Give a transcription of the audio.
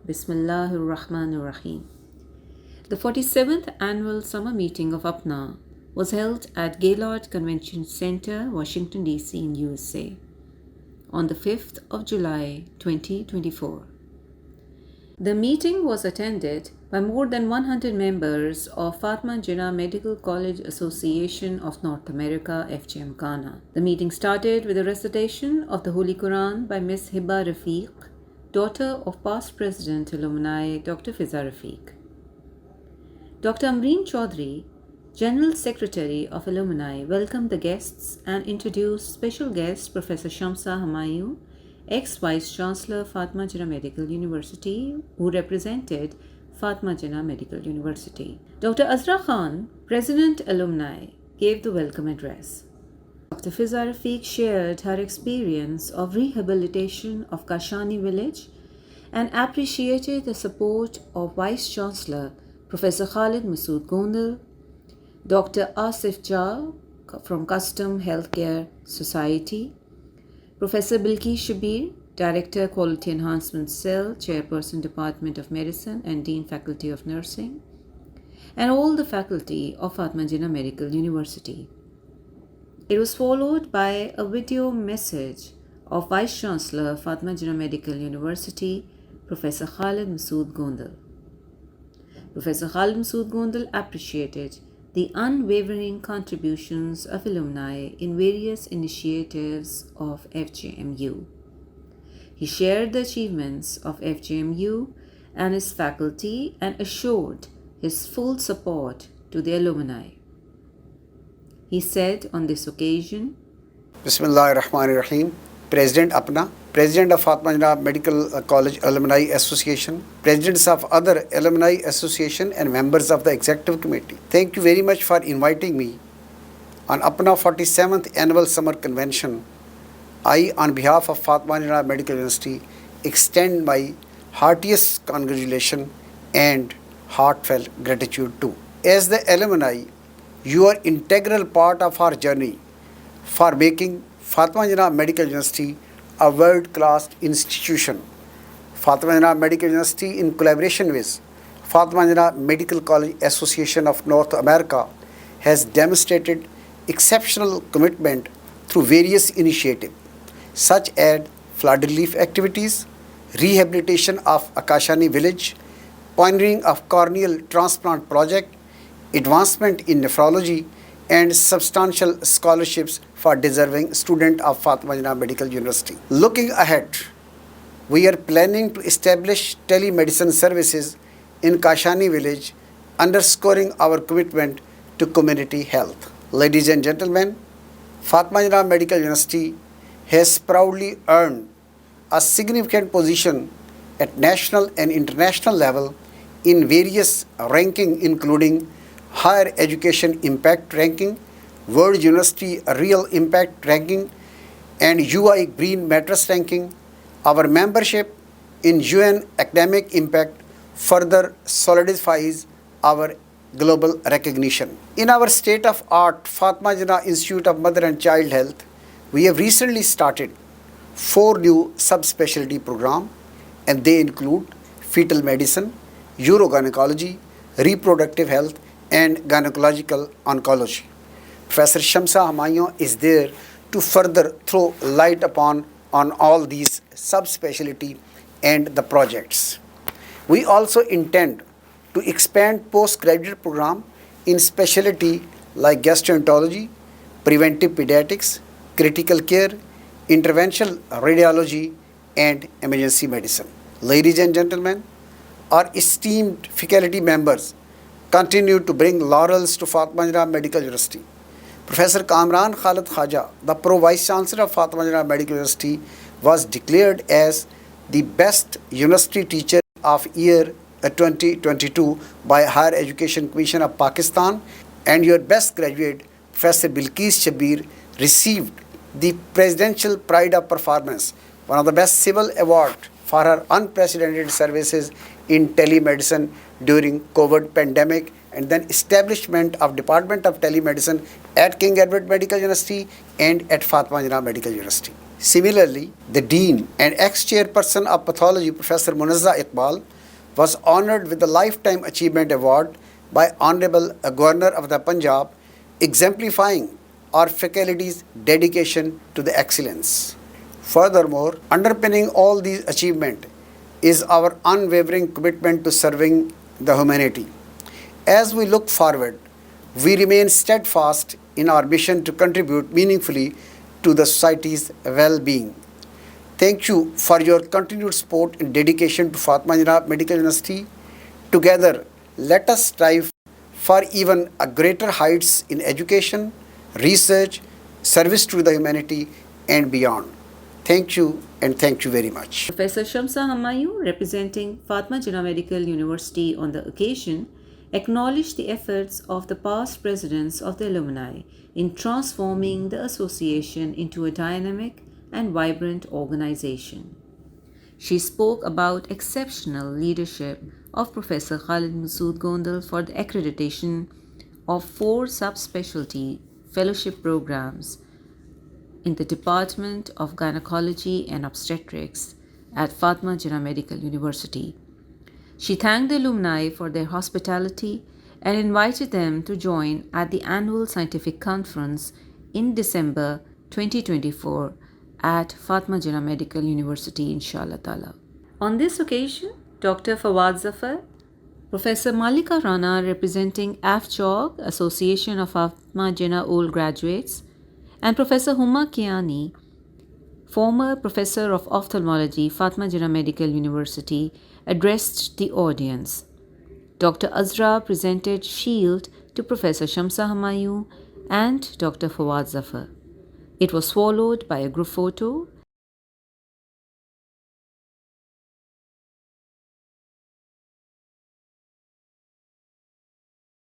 Bismillahir Rahmanir Rahim. The 47th annual summer meeting of APNA was held at Gaylord Convention Center, Washington, D.C. in USA on the 5th of July 2024. The meeting was attended by more than 100 members of Fatima Jinnah Medical College Association of North America, FGM Ghana. The meeting started with a recitation of the Holy Quran by Ms. Hibba Rafiq, daughter of past President Alumni Dr. Fiza Rafiq. Dr. Amreen Chaudhry, General Secretary of Alumni, welcomed the guests and introduced special guest Professor Shamsa Humayun, ex-Vice Chancellor Fatima Jinnah Medical University, who represented Fatima Jinnah Medical University. Dr. Azra Khan, President Alumni, gave the welcome address. Dr. Fiza Rafiq shared her experience of rehabilitation of Kashani village and appreciated the support of Vice Chancellor Professor Khalid Masood Gondal, Dr. Asif Jha from Custom Healthcare Society, Professor Bilqis Shabir, Director Quality Enhancement Cell, Chairperson Department of Medicine and Dean Faculty of Nursing, and all the faculty of Fatima Jinnah Medical University. It was followed by a video message of Vice Chancellor Fatima Jinnah Medical University, Professor Khalid Masood Gondal. Professor Khalid Masood Gondal appreciated the unwavering contributions of alumni in various initiatives of FJMU. He shared the achievements of FJMU and his faculty and assured his full support to the alumni. He said on this occasion, Bismillahir Rahmanir Rahim, President APNA, President of Fatima Jinnah Medical College Alumni Association, Presidents of other Alumni Association and members of the Executive Committee. Thank you very much for inviting me on APNA 47th Annual Summer Convention. I, on behalf of Fatima Jinnah Medical University, extend my heartiest congratulations and heartfelt gratitude too. As the alumni, you are integral part of our journey for making Fatima Jinnah Medical University a world-class institution. Fatima Jinnah Medical University, in collaboration with Fatima Jinnah Medical College Association of North America, has demonstrated exceptional commitment through various initiatives such as flood relief activities, rehabilitation of Akashani village, pioneering of corneal transplant project, advancement in nephrology, and substantial scholarships for deserving students of Fatima Jinnah Medical University. Looking ahead, we are planning to establish telemedicine services in Kashani village, underscoring our commitment to community health. Ladies and gentlemen, Fatima Jinnah Medical University has proudly earned a significant position at national and international level in various rankings, including Higher Education Impact Ranking, World University Real Impact Ranking, and UI Green Matrix Ranking. Our membership in UN Academic Impact further solidifies our global recognition. In our state-of-art Fatima Jinnah Institute of Mother and Child Health, we have recently started 4 new subspecialty programs, and they include fetal medicine, urogynecology, reproductive health, and gynecological oncology. Professor Shamsa Humayun is there to further throw light upon on all these subspecialty and the projects. We also intend to expand postgraduate program in specialty like gastroenterology, preventive pediatrics, critical care, interventional radiology, and emergency medicine. Ladies and gentlemen, our esteemed faculty members continue to bring laurels to Fatima Jinnah Medical University. Professor Kamran Khalid Khaja, the Pro-Vice Chancellor of Fatima Jinnah Medical University, was declared as the best university teacher of year 2022 by Higher Education Commission of Pakistan, and your best graduate, Professor Bilqis Shabir, received the Presidential Pride of Performance, one of the best civil award for her unprecedented services in telemedicine during COVID pandemic, and then establishment of Department of Telemedicine at King Edward Medical University and at Fatima Jinnah Medical University. Similarly, the Dean and ex-chairperson of Pathology, Professor Munazza Iqbal, was honored with the Lifetime Achievement Award by Honorable Governor of the Punjab, exemplifying our faculty's dedication to the excellence. Furthermore, underpinning all these achievements is our unwavering commitment to serving the humanity. As we look forward, we remain steadfast in our mission to contribute meaningfully to the society's well-being. Thank you for your continued support and dedication to Fatima Jinnah Medical University. Together, let us strive for even a greater heights in education, research, service to the humanity, and beyond. Thank you, and thank you very much. Professor Shamsa Humayun, representing Fatima Jinnah Medical University on the occasion, acknowledged the efforts of the past presidents of the alumni in transforming the association into a dynamic and vibrant organization. She spoke about exceptional leadership of Professor Khalid Masood Gondal for the accreditation of 4 subspecialty fellowship programs in the Department of Gynecology and Obstetrics at Fatima Jinnah Medical University. She thanked the alumni for their hospitality and invited them to join at the annual scientific conference in December 2024 at Fatima Jinnah Medical University, inshallah ta'ala. On this occasion, Dr. Fawad Zafar, Professor Malika Rana, representing AFJOG, Association of Fatima Jinnah Old Graduates, and Professor Huma Kiani, former Professor of Ophthalmology, Fatima Jinnah Medical University, addressed the audience. Dr. Azra presented shield to Professor Shamsa Humayun and Dr. Fawad Zafar. It was followed by a group photo